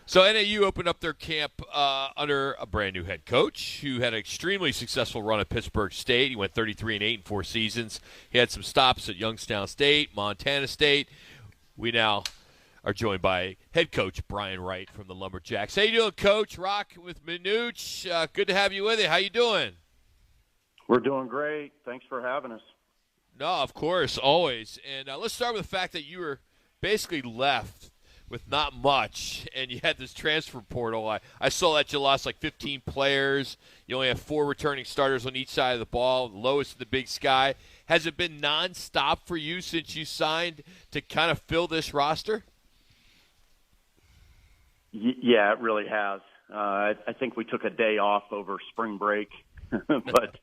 So NAU opened up their camp under a brand new head coach who had an extremely successful run at Pittsburgh State. He went 33-8 in 4 seasons. He had some stops at Youngstown State, Montana State. We now are joined by head coach Brian Wright from the Lumberjacks. How you doing, Coach? Rock with Minuch. Good to have you with you. How you doing? We're doing great. Thanks for having us. No, of course, always. And let's start with the fact that you were basically left with not much, and you had this transfer portal. I saw that you lost like 15 players. You only have 4 returning starters on each side of the ball, lowest in the Big Sky. Has it been nonstop for you since you signed to kind of fill this roster? Yeah, it really has. I think we took a day off over spring break, but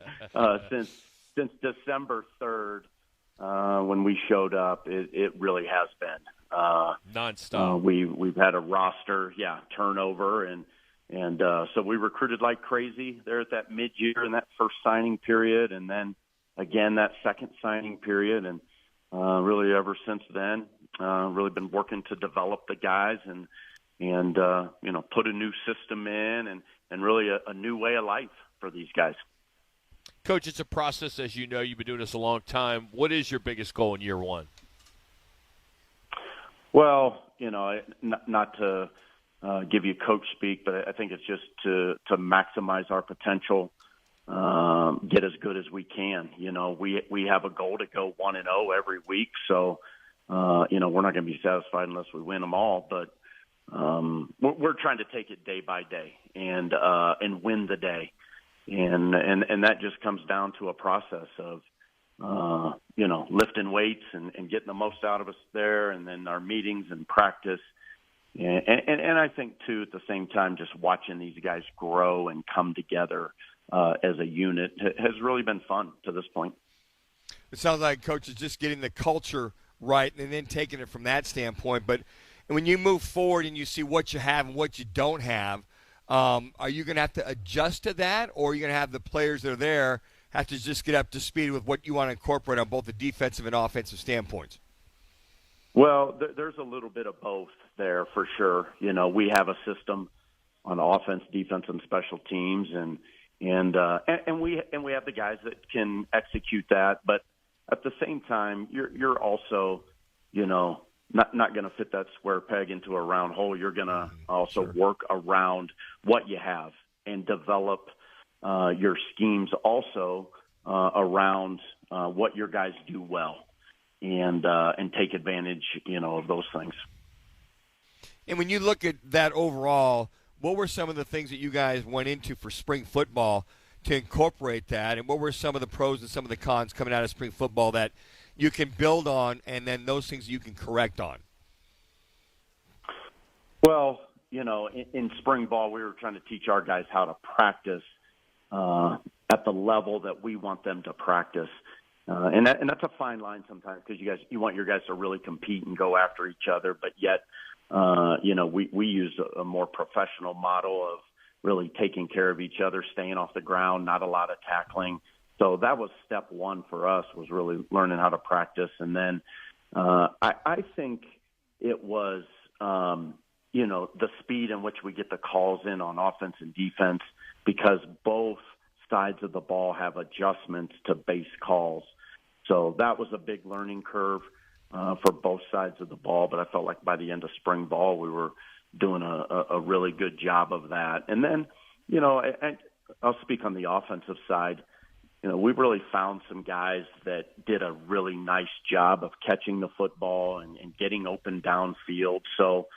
since December 3rd, when we showed up, it really has been nonstop. We've had a roster, turnover, and so we recruited like crazy there at that mid-year and that first signing period, and then again that second signing period, and really ever since then, really been working to develop the guys and put a new system in and really a new way of life for these guys. Coach, it's a process, as you know. You've been doing this a long time. What is your biggest goal in year one? Well, not to give you coach speak, but I think it's just to maximize our potential, get as good as we can. We have a goal to go 1-0 every week, so we're not going to be satisfied unless we win them all. But we're trying to take it day by day and win the day, and that just comes down to a process of lifting weights and getting the most out of us there, and then our meetings and practice. And I think, too, at the same time, just watching these guys grow and come together as a unit has really been fun to this point. It sounds like Coach is just getting the culture right and then taking it from that standpoint. But when you move forward and you see what you have and what you don't have, are you going to have to adjust to that, or are you going to have the players that are there have to just get up to speed with what you want to incorporate on both the defensive and offensive standpoints? Well, there's a little bit of both there for sure. We have a system on offense, defense, and special teams, and we have the guys that can execute that. But at the same time, you're also, not going to fit that square peg into a round hole. You're going to also work around what you have and develop your schemes also around what your guys do well, and take advantage, of those things. And when you look at that overall, what were some of the things that you guys went into for spring football to incorporate that, and what were some of the pros and some of the cons coming out of spring football that you can build on, and then those things you can correct on? Well, in spring ball, we were trying to teach our guys how to practice at the level that we want them to practice. And that's a fine line sometimes, because you want your guys to really compete and go after each other, but yet, we use a more professional model of really taking care of each other, staying off the ground, not a lot of tackling. So that was step one for us, was really learning how to practice. And then I think it was, the speed in which we get the calls in on offense and defense, because both sides of the ball have adjustments to base calls. So that was a big learning curve for both sides of the ball. But I felt like by the end of spring ball, we were doing a really good job of that. And then, I'll speak on the offensive side. We've really found some guys that did a really nice job of catching the football and getting open downfield. So,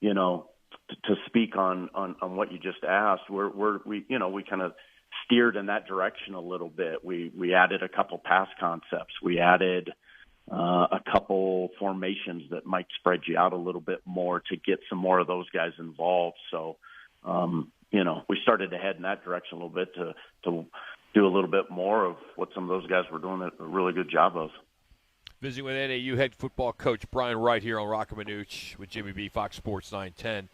to speak on what you just asked, we kind of steered in that direction a little bit. We added a couple pass concepts. We added a couple formations that might spread you out a little bit more to get some more of those guys involved. So, we started to head in that direction a little bit to do a little bit more of what some of ththose guys were doing a really good job of. Visiting with NAU head football coach Brian Wright here on Rock and Minuch with Jimmy B, Fox Sports 910.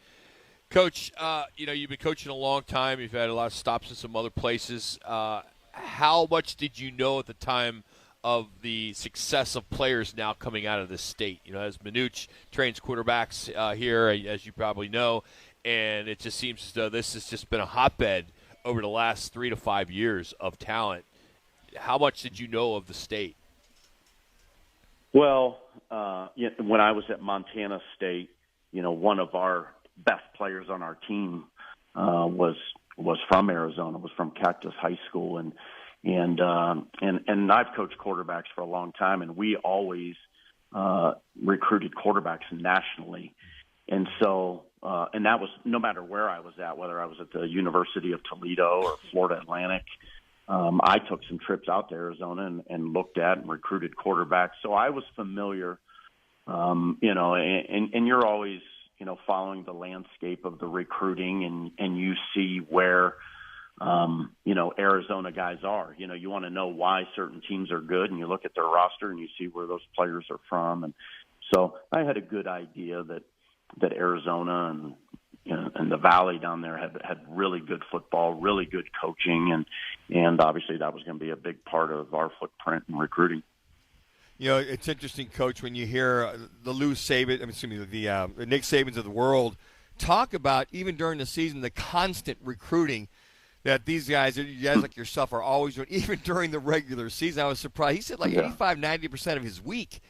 Coach, you've been coaching a long time. You've had a lot of stops in some other places. How much did you know at the time of the success of players now coming out of this state? As Minuch trains quarterbacks here, as you probably know, and it just seems as though this has just been a hotbed over the last 3 to 5 years of talent. How much did you know of the state? Well, when I was at Montana State, one of our best players on our team was from Arizona, was from Cactus High School, and I've coached quarterbacks for a long time, and we always recruited quarterbacks nationally, and so and that was no matter where I was at, whether I was at the University of Toledo or Florida Atlantic. I took some trips out to Arizona and looked at and recruited quarterbacks, so I was familiar. And you're always following the landscape of the recruiting, and you see where Arizona guys are. You want to know why certain teams are good, and you look at their roster and you see where those players are from. And so I had a good idea that Arizona and the Valley down there had really good football, really good coaching, and obviously that was going to be a big part of our footprint in recruiting. It's interesting, Coach, when you hear the Nick Sabans of the world talk about, even during the season, the constant recruiting that these guys like yourself are always doing, even during the regular season. I was surprised. He said 85-90% of his week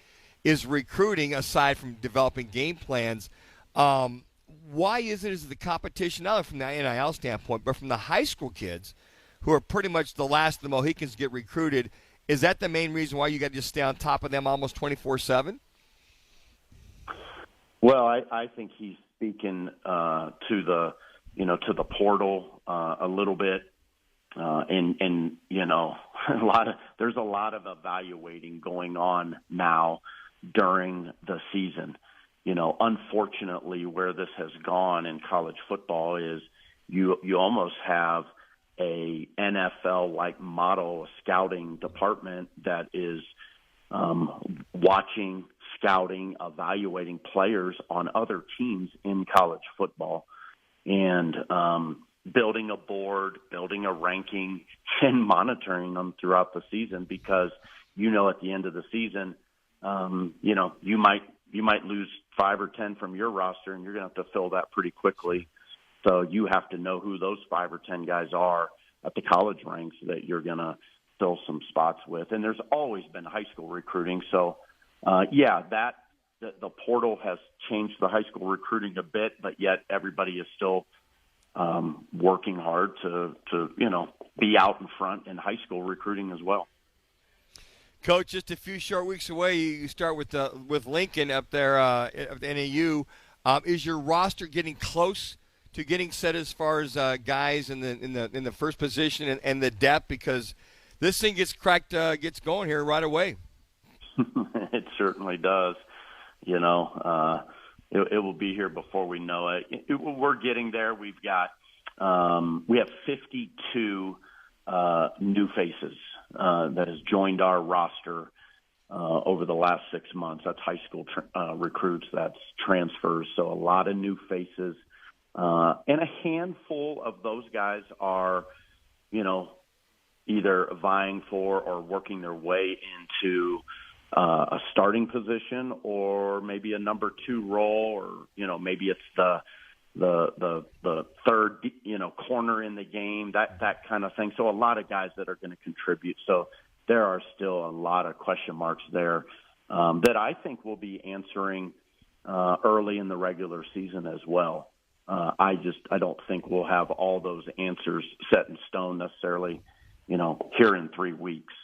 is recruiting, aside from developing game plans. Why is the competition, not only from the NIL standpoint, but from the high school kids who are pretty much the last of the Mohicans get recruited? Is that the main reason why you got to just stay on top of them almost 24/7? Well, I think he's speaking to the portal a little bit, and there's a lot of evaluating going on now during the season. Unfortunately, where this has gone in college football is you almost have a NFL-like model, a scouting department that is watching, scouting, evaluating players on other teams in college football, and building a board, building a ranking, and monitoring them throughout the season, because at the end of the season, you might lose 5 or 10 from your roster, and you're going to have to fill that pretty quickly. So you have to know who those 5 or 10 guys are at the college ranks that you're going to fill some spots with. And there's always been high school recruiting. So, the portal has changed the high school recruiting a bit, but yet everybody is still working hard to be out in front in high school recruiting as well. Coach, just a few short weeks away, you start with Lincoln up there at NAU. Is your roster getting close to getting set as far as guys in the first position and the depth? Because this thing gets going here right away. It certainly does. It will be here before we know it. We're getting there. We have 52 new faces that has joined our roster over the last 6 months. That's high school recruits. That's transfers. So a lot of new faces. And a handful of those guys are, either vying for or working their way into a starting position, or maybe a number 2 role, or, maybe it's the third, corner in the game, that kind of thing. So a lot of guys that are going to contribute. So there are still a lot of question marks there that I think we'll be answering early in the regular season as well. I don't think we'll have all those answers set in stone necessarily, here in 3 weeks.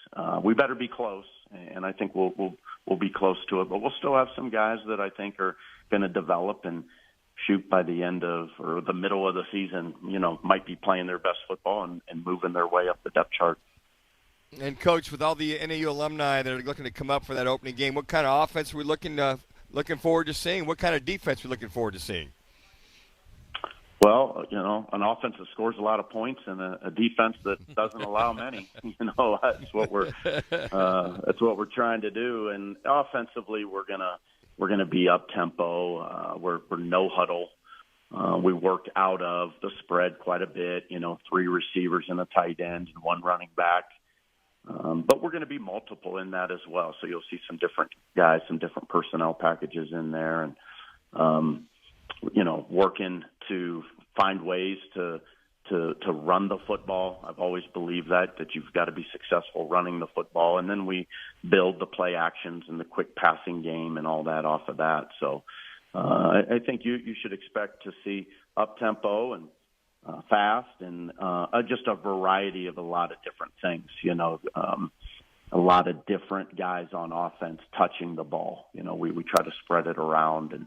We better be close, and I think we'll be close to it. But we'll still have some guys that I think are going to develop and shoot by the end of or the middle of the season, might be playing their best football and moving their way up the depth chart. And, Coach, with all the NAU alumni that are looking to come up for that opening game, what kind of offense are we looking forward to seeing? What kind of defense are we looking forward to seeing? Well, an offense that scores a lot of points and a defense that doesn't allow many. That's what we're trying to do. And offensively, we're gonna be up tempo. We're no huddle. We worked out of the spread quite a bit. 3 receivers and a tight end and 1 running back. But we're going to be multiple in that as well. So you'll see some different guys, some different personnel packages in there, and working to find ways to run the football. I've always believed that you've got to be successful running the football, and then we build the play actions and the quick passing game and all that off of that. So I think you should expect to see up-tempo and fast and just a variety of a lot of different things, a lot of different guys on offense touching the ball. We try to spread it around and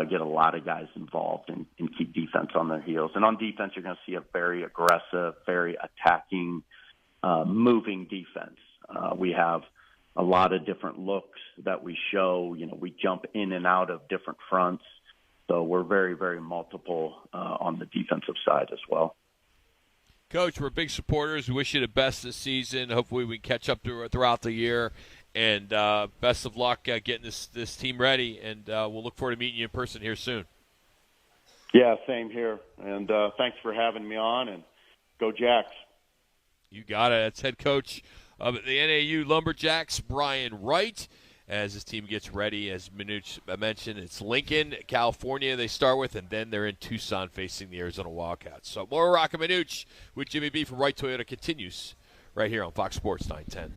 get a lot of guys involved and keep defense on their heels. And on defense, you're going to see a very aggressive, very attacking, moving defense. We have a lot of different looks that we show. We jump in and out of different fronts. So we're very, very multiple on the defensive side as well. Coach, we're big supporters. We wish you the best this season. Hopefully we can catch up throughout the year. And best of luck getting this team ready. And we'll look forward to meeting you in person here soon. Yeah, same here. And thanks for having me on. And go Jacks. You got it. That's head coach of the NAU Lumberjacks, Brian Wright, as his team gets ready. As Minuch mentioned, it's Lincoln, California they start with, and then they're in Tucson facing the Arizona Wildcats. So more Rock and Minuch with Jimmy B from Wright Toyota continues right here on Fox Sports 910.